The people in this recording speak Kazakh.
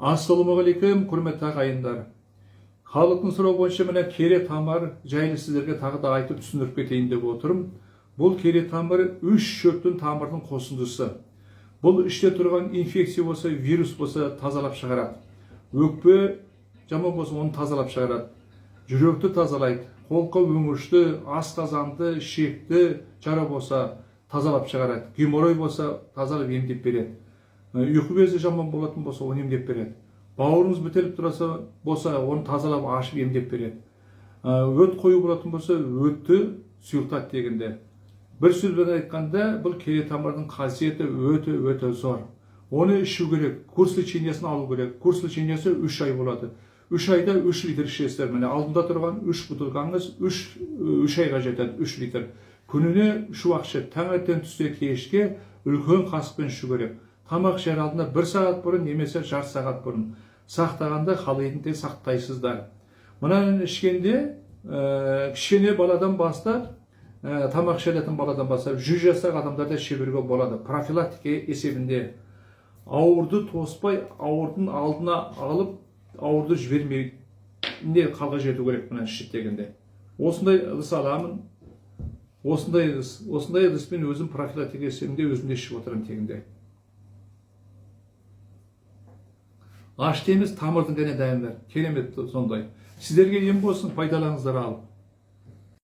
Ассалаумағалейкум, құрметті ағайындар. Халықтың сұрауы бойынша міне кере тамыр жайлы сіздерге тағы да айтып түсіндіріп кетейін деп отырмын. Бұл кере тамыры 3 шөптің тамырының қосындысы. Бұл іште тұрған инфекция болса, вирус болса тазалап шығарады. Өкпе жаман болса оны тазалап шығарады. Жүректі тазалайды. Қолқа өңішті, асқазанды, ішекті жара болса тазалап шығарады. Геморрой болса тазалап емдеп береді. Ұйқы безі жаман болатын болса оны емдеп береді. Бауырыңыз бітеліп тұраса болса оны тазалап ашып емдеп береді. Өт қою болатын болса өтті сұйықтады дегенде. Бір сөзбен айтқанда бұл кере тамырдың қасиеті өте зор. Оны ішу керек, курс лечениесін алу керек. Курс лечениесі 3 ай болады. 3 айда 3 литр ішесіздер. Міне алдында тұрған 3 бутылкаңыз 3 айға жетеді, 3 литр. Күніне 3 уақыт ішеді. Таңертең түсте кешке үлкен қасықпен ішу керек. Тамақ жер алдында 1 сағат бұрын немесе жарты сағат бұрын. Сақтағанда халидінде сақтайсыздар. Мұнан ішкенде кішкене баладан бастап, тамақ ішетін баладан бастап 100 жастағы адамдарда шеберге болады. Профилактика есебінде ауырды тоспай, ауырдың алдына алып, ауырды жібермей қалға жету керек мұнан ішеттегенде. Осындай ыдыс аламын. Осындай ыдыспен өзім профилактика есебінде өзімде ішіп отырам тегінде. Аш теміз тамырдың ғана дайындар. Керемет сондай. Сіздерге ем болсын, пайдаланыңыздар алып.